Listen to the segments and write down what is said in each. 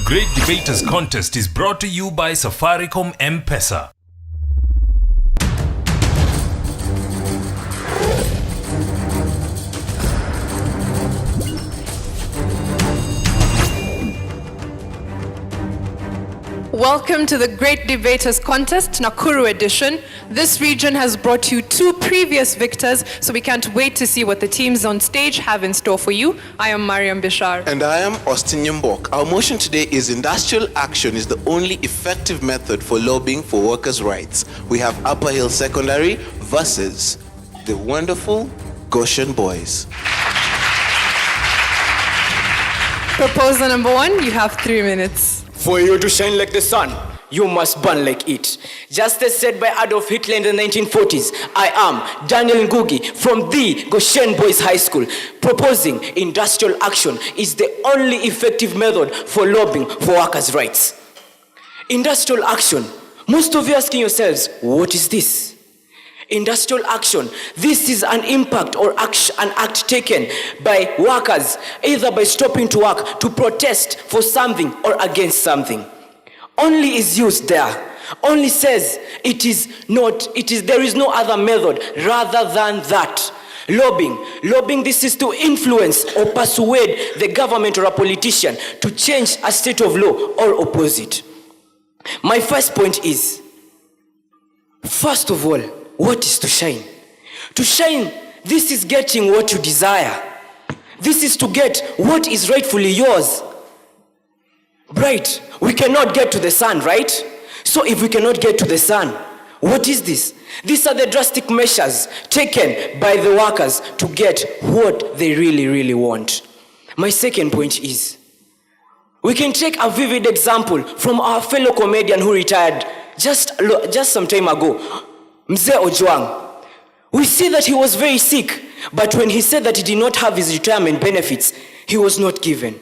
Great Debaters Contest is brought to you by Safaricom M-Pesa. Welcome to the Great Debaters Contest, Nakuru edition. This region has brought you two previous victors, so we can't wait to see what the teams on stage have in store for you. I am Mariam Bishar. And I am Austin Nyambok. Our motion today is industrial action is the only effective method for lobbying for workers' rights. We have Upperhill Secondary versus the wonderful Goshen boys. Proposal number one, you have 3 minutes. For you to shine like the sun, you must burn like it. Just as said by Adolf Hitler in the 1940s, I am Daniel Ngugi from the Goshen Boys High School, proposing industrial action is the only effective method for lobbying for workers' rights. Industrial action. Most of you asking yourselves, what is this? Industrial action. This is an impact or an act taken by workers, either by stopping to work to protest for something or against something. Only is used there. Only says there is no other method rather than that. Lobbying, this is to influence or persuade the government or a politician to change a state of law or oppose it. My first point is, first of all, what is to shine? To shine, this is getting what you desire. This is to get what is rightfully yours. Right, we cannot get to the sun, right? So if we cannot get to the sun, what is this? These are the drastic measures taken by the workers to get what they really, really want. My second point is, we can take a vivid example from our fellow comedian who retired just some time ago, Mzee Ojwang. We see that he was very sick, but when he said that he did not have his retirement benefits, he was not given.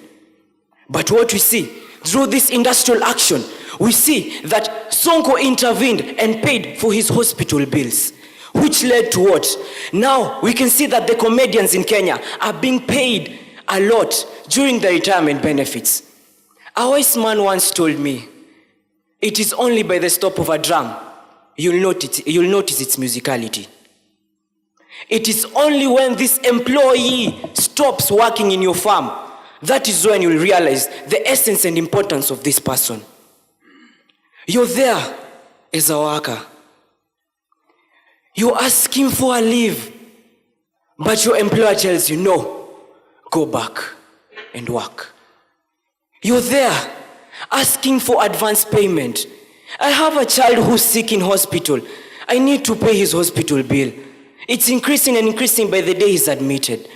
But what we see, through this industrial action, we see that Sonko intervened and paid for his hospital bills, which led to what? Now we can see that the comedians in Kenya are being paid a lot during the retirement benefits. A wise man once told me, it is only by the stop of a drum you'll notice its musicality. It is only when this employee stops working in your farm, that is when you'll realize the essence and importance of this person. You're there as a worker. You're asking for a leave, but your employer tells you, no, go back and work. You're there asking for advance payment. I have a child who's sick in hospital. I need to pay his hospital bill. It's increasing and increasing by the day he's admitted.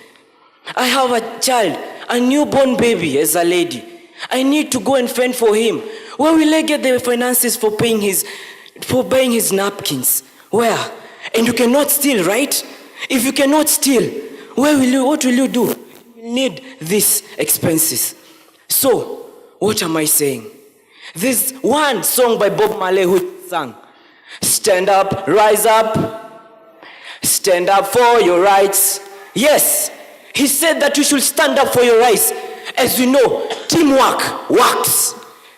I have a child, a newborn baby as a lady. I need to go and fend for him. Where will I get the finances for buying his napkins? Where? And you cannot steal, right? If you cannot steal, what will you do? You need these expenses. So, what am I saying? There's one song by Bob Marley who sang, stand up, rise up, stand up for your rights. Yes, he said that you should stand up for your rights. As you know, teamwork works.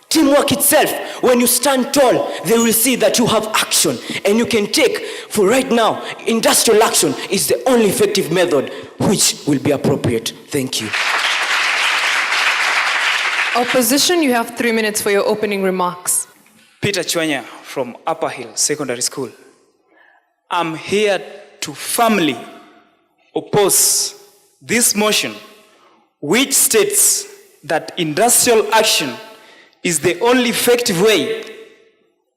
Teamwork itself, when you stand tall, they will see that you have action and you can take. For right now, industrial action is the only effective method which will be appropriate. Thank you. Opposition, you have 3 minutes for your opening remarks. Peter Chwenya from Upperhill Secondary School. I'm here to firmly oppose this motion, which states that industrial action is the only effective way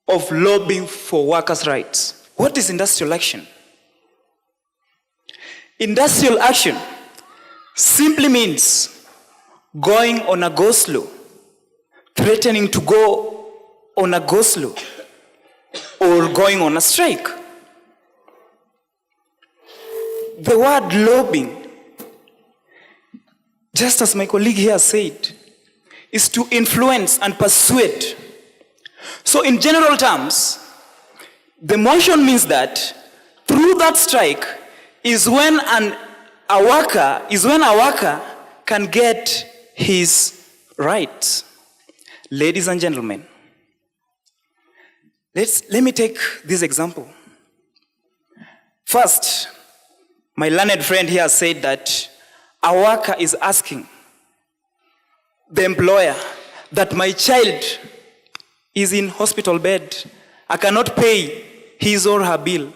of lobbying for workers' rights. What is industrial action? Industrial action simply means going on a go-slow, threatening to go on a go-slow, or going on a strike. The word lobbying, just as my colleague here said, is to influence and persuade. So in general terms, the motion means that through that strike is when a worker can get his rights. Ladies and gentlemen, let me take this example. First, my learned friend here said that a worker is asking the employer that my child is in hospital bed. I cannot pay his or her bill.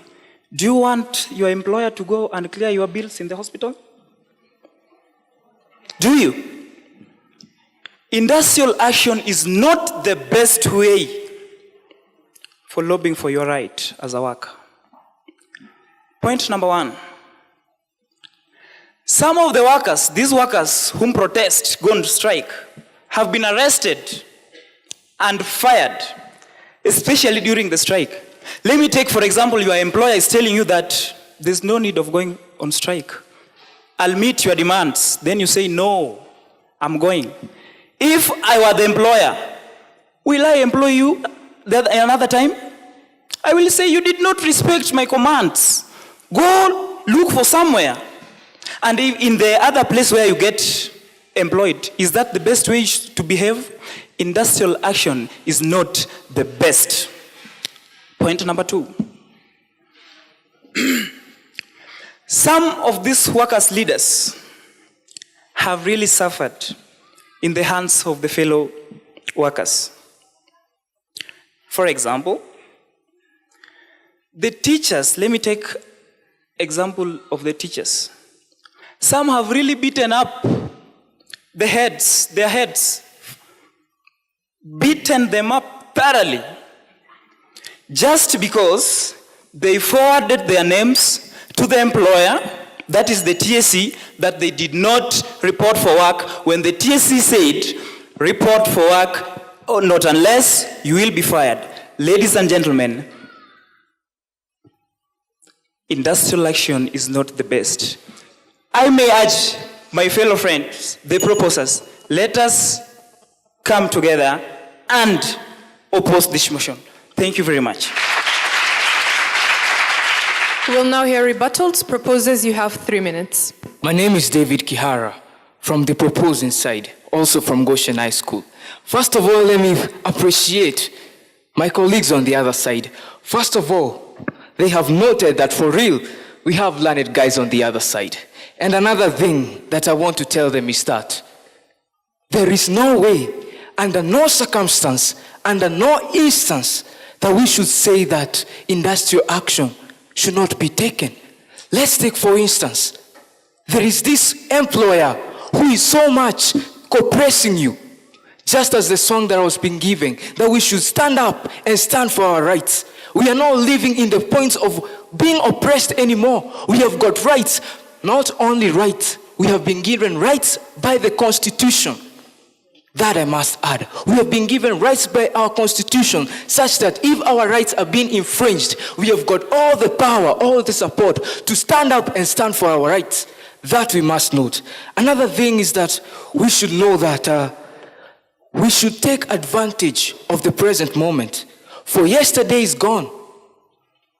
Do you want your employer to go and clear your bills in the hospital? Do you? Industrial action is not the best way for lobbying for your right as a worker. Point number 1. Some of the workers, these workers whom protest, go on strike, have been arrested and fired, especially during the strike. Let me take, for example, your employer is telling you that there's no need of going on strike. I'll meet your demands. Then you say, no, I'm going. If I were the employer, will I employ you another time? I will say, you did not respect my commands. Go look for somewhere. And if in the other place where you get employed, is that the best way to behave? Industrial action is not the best. Point number 2. Some of these workers' leaders have really suffered in the hands of the fellow workers. For example, the teachers, let me take example of the teachers. Some have really beaten up their heads, beaten them up thoroughly, just because they forwarded their names to the employer, that is the TSC, that they did not report for work when the TSC said, report for work or not unless you will be fired. Ladies and gentlemen, industrial action is not the best. I may urge my fellow friends, the proposers, let us come together and oppose this motion. Thank you very much. We'll now hear rebuttals. Proposers, you have 3 minutes. My name is David Kihara from the proposing side, also from Goshen High School. First of all, let me appreciate my colleagues on the other side. First of all, they have noted that for real, we have learned guys on the other side. And another thing that I want to tell them is that there is no way, under no circumstance, under no instance, that we should say that industrial action should not be taken. Let's take, for instance, there is this employer who is so much oppressing you, just as the song that I was being given, that we should stand up and stand for our rights. We are not living in the points of being oppressed anymore. We have got rights, not only rights, we have been given rights by the Constitution. That I must add. We have been given rights by our Constitution, such that if our rights are being infringed, we have got all the power, all the support to stand up and stand for our rights. That we must note. Another thing is that we should know that we should take advantage of the present moment. For yesterday is gone.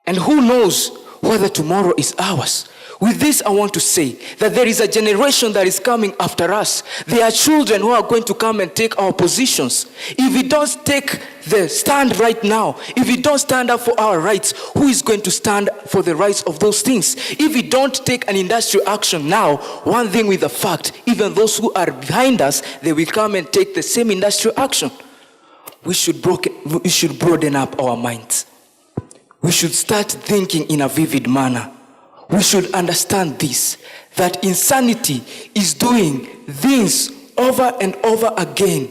And who knows whether tomorrow is ours. With this, I want to say that there is a generation that is coming after us. There are children who are going to come and take our positions. If we don't take the stand right now, if we don't stand up for our rights, who is going to stand for the rights of those things? If we don't take an industrial action now, one thing with the fact, even those who are behind us, they will come and take the same industrial action. We should broaden up our minds. We should start thinking in a vivid manner. We should understand this, that insanity is doing things over and over again.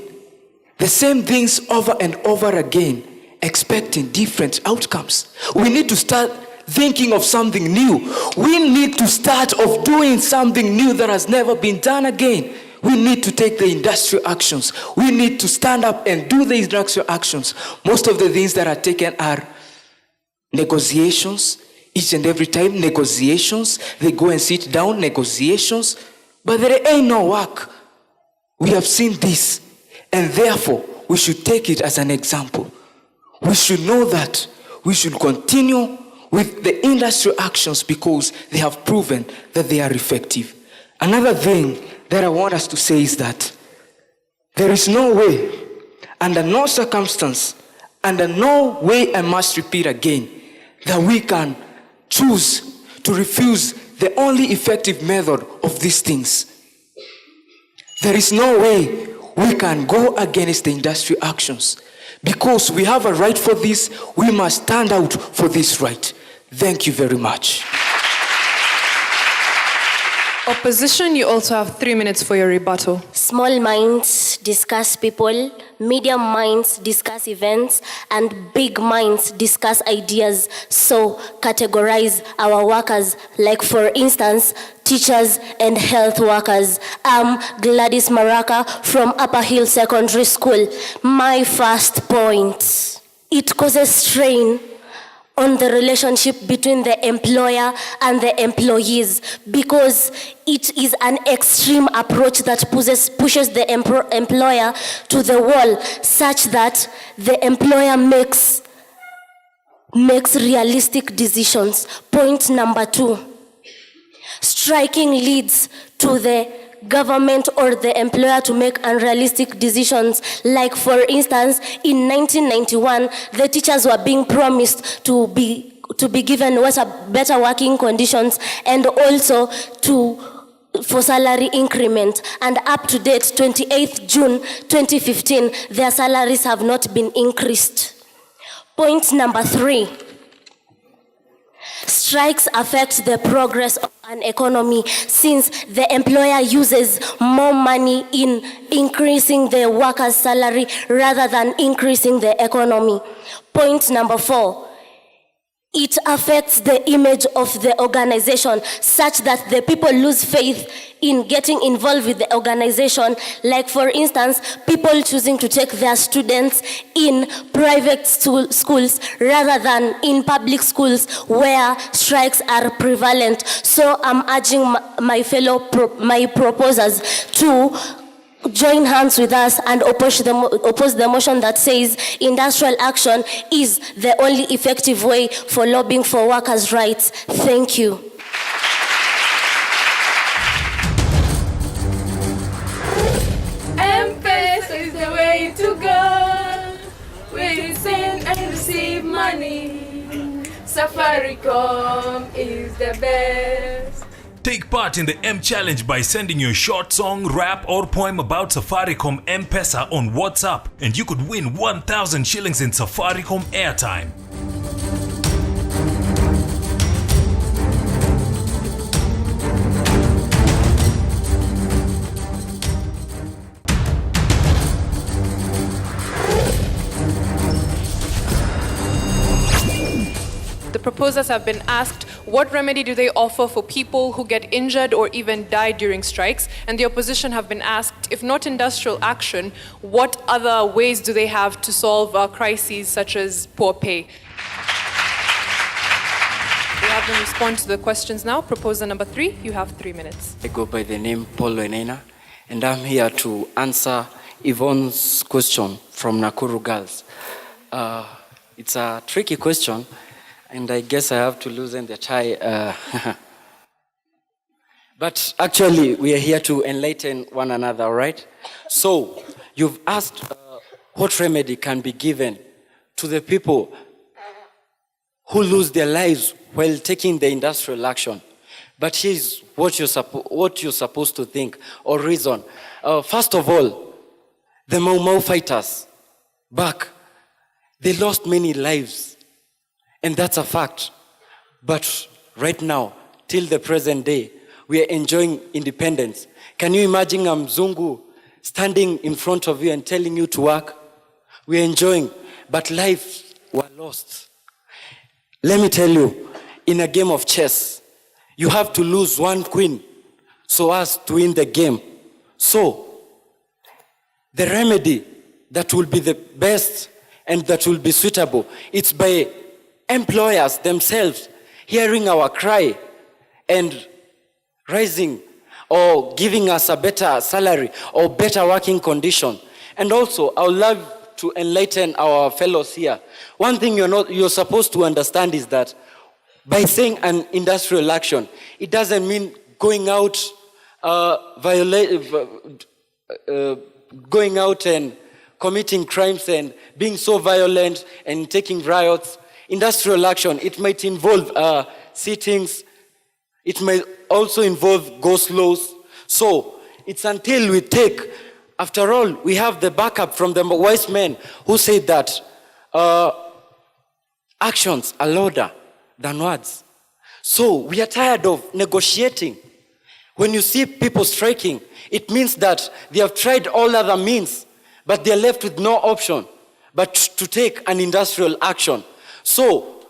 The same things over and over again, expecting different outcomes. We need to start thinking of something new. We need to start of doing something new that has never been done again. We need to take the industrial actions. We need to stand up and do the industrial actions. Most of the things that are taken are negotiations. Each and every time, negotiations. They go and sit down, negotiations. But there ain't no work. We have seen this. And therefore, we should take it as an example. We should know that we should continue with the industrial actions because they have proven that they are effective. Another thing that I want us to say is that there is no way under no circumstance, under no way, I must repeat again, that we can choose to refuse the only effective method of these things. There is no way we can go against the industrial actions. Because we have a right for this, we must stand out for this right. Thank you very much. Opposition, you also have 3 minutes for your rebuttal. Small minds discuss people, medium minds discuss events, and big minds discuss ideas. So categorize our workers, like for instance, teachers and health workers. I'm Gladys Maraka from Upperhill Secondary School. My first point, it causes strain on the relationship between the employer and the employees, because it is an extreme approach that pushes the employer to the wall, such that the employer makes realistic decisions. Point number 2, striking leads to the government or the employer to make unrealistic decisions. Like for instance, in 1991, the teachers were being promised to be given better working conditions and also for salary increment. And up to date, 28th June 2015, their salaries have not been increased. Point number 3. Strikes affect the progress of an economy, since the employer uses more money in increasing the worker's salary rather than increasing the economy. Point number 4. It affects the image of the organization, such that the people lose faith in getting involved with the organization. Like for instance, people choosing to take their students in private schools rather than in public schools where strikes are prevalent. So I'm urging my proposers to join hands with us and oppose the motion that says industrial action is the only effective way for lobbying for workers' rights. Thank you. M-Pesa is the way to go. We send and receive money. Safaricom is the best. Take part in the M Challenge by sending your short song, rap, or poem about Safaricom M-Pesa on WhatsApp, and you could win 1,000 shillings in Safaricom airtime. The proposers have been asked, what remedy do they offer for people who get injured or even die during strikes? And the opposition have been asked, if not industrial action, what other ways do they have to solve crises such as poor pay? We have them respond to the questions now. Proposer number 3, you have 3 minutes. I go by the name Paul Wenena, and I'm here to answer Yvonne's question from Nakuru Girls. It's a tricky question, and I guess I have to loosen the tie. But actually, we are here to enlighten one another, right? So, you've asked what remedy can be given to the people who lose their lives while taking the industrial action. But here's what you're supposed to think or reason. First of all, the Mau Mau fighters back, they lost many lives. And that's a fact. But right now, till the present day, we are enjoying independence. Can you imagine a Mzungu standing in front of you and telling you to work? We are enjoying, but lives were lost. Let me tell you, in a game of chess, you have to lose one queen so as to win the game. So, the remedy that will be the best and that will be suitable, it's by employers themselves hearing our cry and rising or giving us a better salary or better working condition. And also, I would love to enlighten our fellows here. One thing you're supposed to understand is that by saying an industrial action, it doesn't mean going out and committing crimes and being so violent and taking riots. Industrial action, it might involve sittings, it might also involve go-slows. So it's until we take, after all, we have the backup from the wise men who said that actions are louder than words. So we are tired of negotiating. When you see people striking, it means that they have tried all other means, but they are left with no option but to take an industrial action. So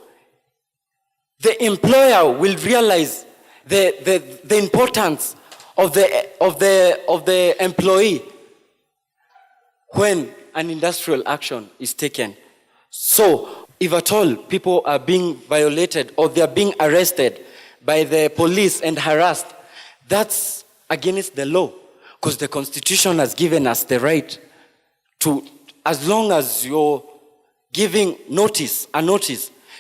the employer will realize the importance of the employee when an industrial action is taken. So if at all people are being violated or they are being arrested by the police and harassed, that's against the law, because the Constitution has given us the right to, as long as you're giving a notice,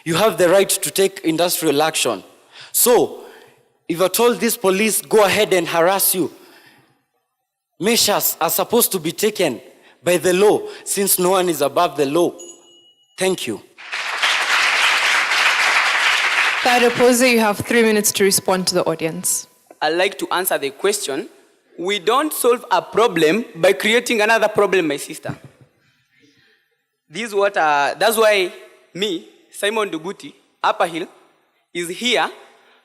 you have the right to take industrial action. So if at all these police go ahead and harass you, measures are supposed to be taken by the law, since no one is above the law. Thank you. Third opposer, you have 3 minutes to respond to the audience. I'd like to answer the question. We don't solve a problem by creating another problem, my sister. That's why me, Simon Duguti, Upperhill, is here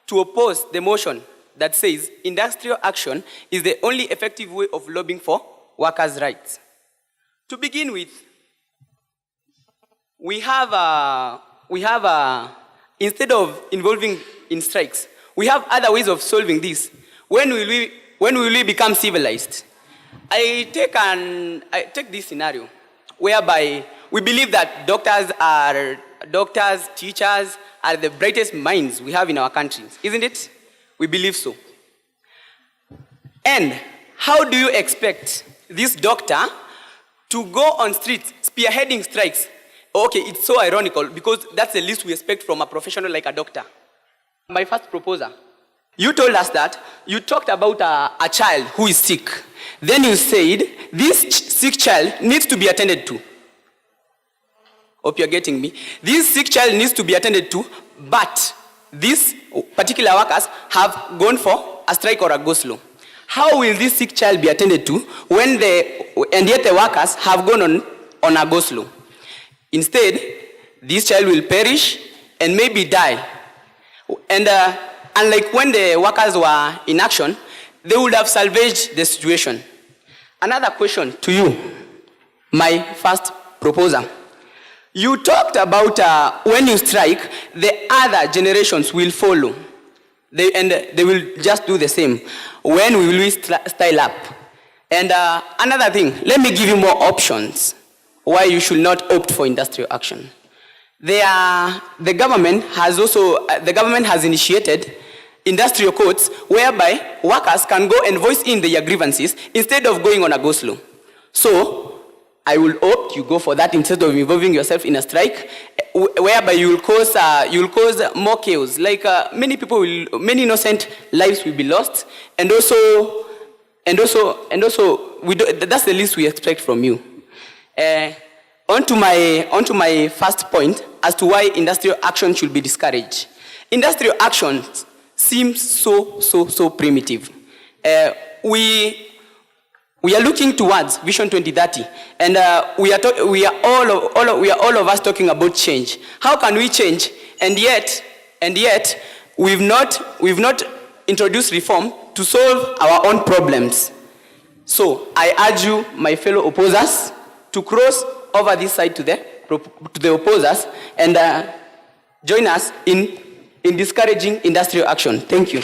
to oppose the motion that says industrial action is the only effective way of lobbying for workers' rights. To begin with, we have instead of involving in strikes, we have other ways of solving this. When will we become civilized? I take this scenario whereby we believe that doctors, teachers are the brightest minds we have in our countries, isn't it? We believe so. And how do you expect this doctor to go on streets spearheading strikes? Okay, it's so ironical because that's the least we expect from a professional like a doctor. My first proposer, you told us that you talked about a child who is sick. Then you said this sick child needs to be attended to. Hope you're getting me. This sick child needs to be attended to, but these particular workers have gone for a strike or a go-slow. How will this sick child be attended to and yet the workers have gone on a go-slow? Instead, this child will perish and maybe die. And unlike when the workers were in action, they would have salvaged the situation. Another question to you, my first proposer. You talked about when you strike, the other generations will follow. They will just do the same. When will we style up? And another thing, let me give you more options why you should not opt for industrial action. The government has initiated industrial courts whereby workers can go and voice in their grievances instead of going on a go-slow. So I will opt you go for that instead of involving yourself in a strike, whereby you will cause more chaos. Like many innocent lives will be lost, and also that's the least we expect from you. Onto my first point as to why industrial action should be discouraged. Industrial action seems so primitive. We are looking towards Vision 2030, and we are all of us talking about change. How can we change? And yet we've not introduced reform to solve our own problems. So I urge you, my fellow opposers, to cross over this side to the opposers and join us in discouraging industrial action. Thank you.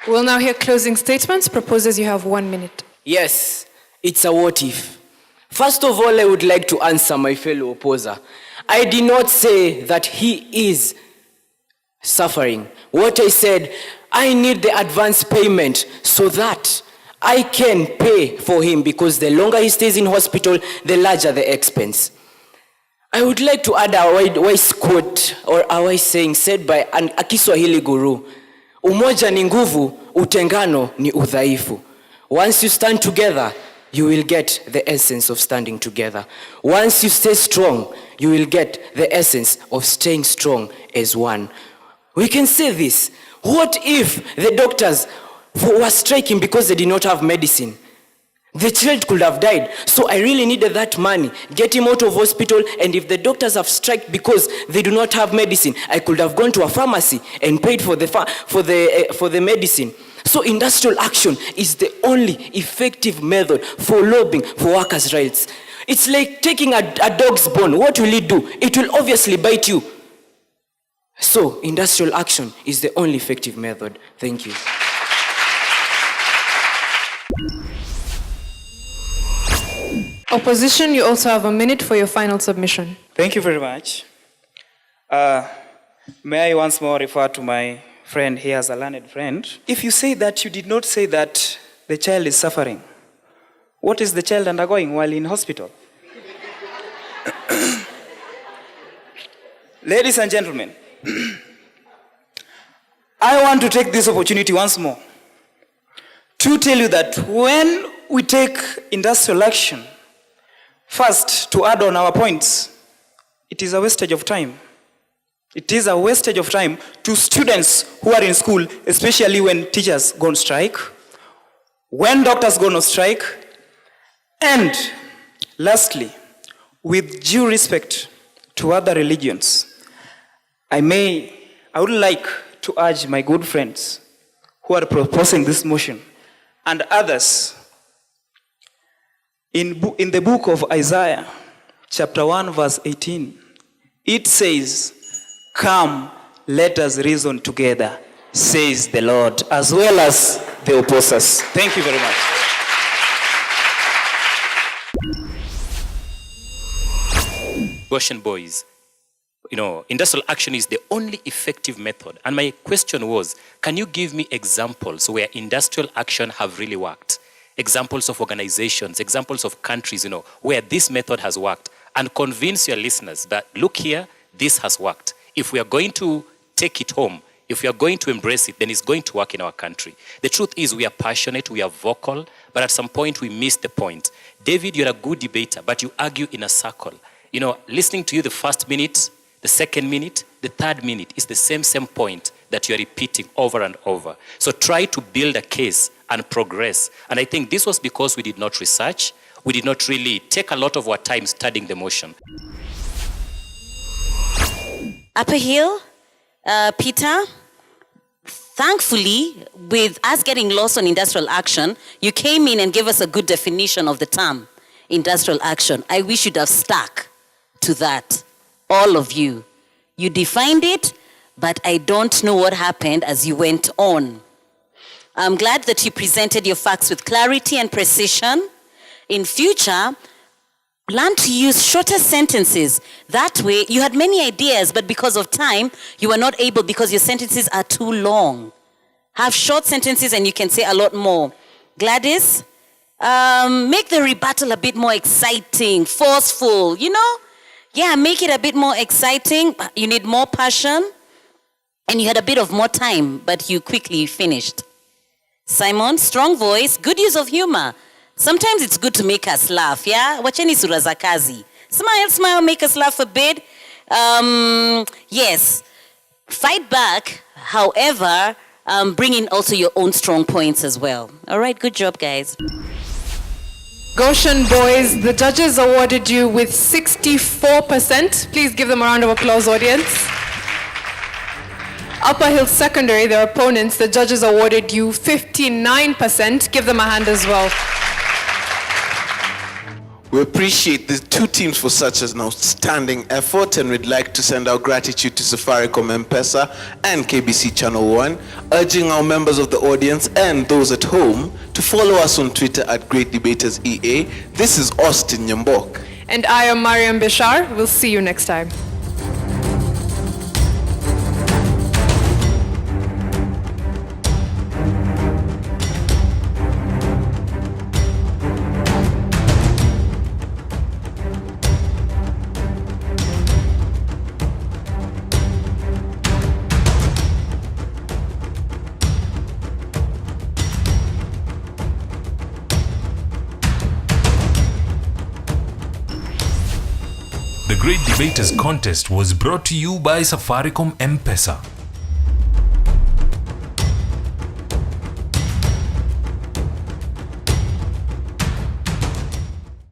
We'll now hear closing statements. Proposers, you have 1 minute. Yes, it's a what if. First of all, I would like to answer my fellow opposer. I did not say that he is suffering. What I said, I need the advance payment so that I can pay for him, because the longer he stays in hospital, the larger the expense. I would like to add a wise quote or a wise saying said by a Kiswahili guru. Umoja ni nguvu, utengano ni udhaifu. Once you stand together, you will get the essence of standing together. Once you stay strong, you will get the essence of staying strong as one. We can say this. What if the doctors were striking because they did not have medicine? The child could have died. So I really needed that money. Get him out of hospital, and if the doctors have striked because they do not have medicine, I could have gone to a pharmacy and paid for the medicine. So industrial action is the only effective method for lobbying for workers' rights. It's like taking a dog's bone. What will it do? It will obviously bite you. So industrial action is the only effective method. Thank you. Opposition, you also have a minute for your final submission. Thank you very much. May I once more refer to my friend here as a learned friend? If you say that you did not say that the child is suffering, what is the child undergoing while in hospital? Ladies and gentlemen, I want to take this opportunity once more to tell you that when we take industrial action, first, to add on our points, it is a wastage of time. It is a wastage of time to students who are in school, especially when teachers go on strike, when doctors go on strike, and lastly, with due respect to other religions, I would like to urge my good friends who are proposing this motion and others. In the book of Isaiah, chapter 1, verse 18, it says, "Come, let us reason together, says the Lord," as well as the opposers. Thank you very much. Goshen boys, industrial action is the only effective method. And my question was, can you give me examples where industrial action have really worked? Examples of organizations, examples of countries, where this method has worked, and convince your listeners that, look here, this has worked. If we are going to take it home, if we are going to embrace it, then it's going to work in our country. The truth is we are passionate, we are vocal, but at some point we miss the point. David, you're a good debater, but you argue in a circle. Listening to you the first minute, the second minute, the third minute is the same point that you're repeating over and over. So try to build a case and progress. And I think this was because we did not research. We did not really take a lot of our time studying the motion. Upperhill, Peter, thankfully, with us getting lost on industrial action, you came in and gave us a good definition of the term industrial action. I wish you'd have stuck to that, all of you. You defined it, but I don't know what happened as you went on. I'm glad that you presented your facts with clarity and precision. In future, learn to use shorter sentences. That way, you had many ideas, but because of time, you were not able because your sentences are too long. Have short sentences and you can say a lot more. Gladys, make the rebuttal a bit more exciting, forceful, Yeah, make it a bit more exciting. You need more passion. And you had a bit of more time, but you quickly finished. Simon, strong voice, good use of humor. Sometimes it's good to make us laugh, yeah? Wacheni sura za kazi. Smile, make us laugh a bit. Yes. Fight back, however, bring in also your own strong points as well. All right, good job, guys. Goshen boys, the judges awarded you with 64%. Please give them a round of applause, audience. Upperhill Secondary, their opponents, the judges awarded you 59%. Give them a hand as well. We appreciate the two teams for such an outstanding effort, and we'd like to send our gratitude to Safaricom M-Pesa and KBC Channel 1, urging our members of the audience and those at home to follow us on Twitter at Great Debaters EA. This is Austin Nyambok. And I am Mariam Bishar. We'll see you next time. The Great Debaters Contest was brought to you by Safaricom M-Pesa.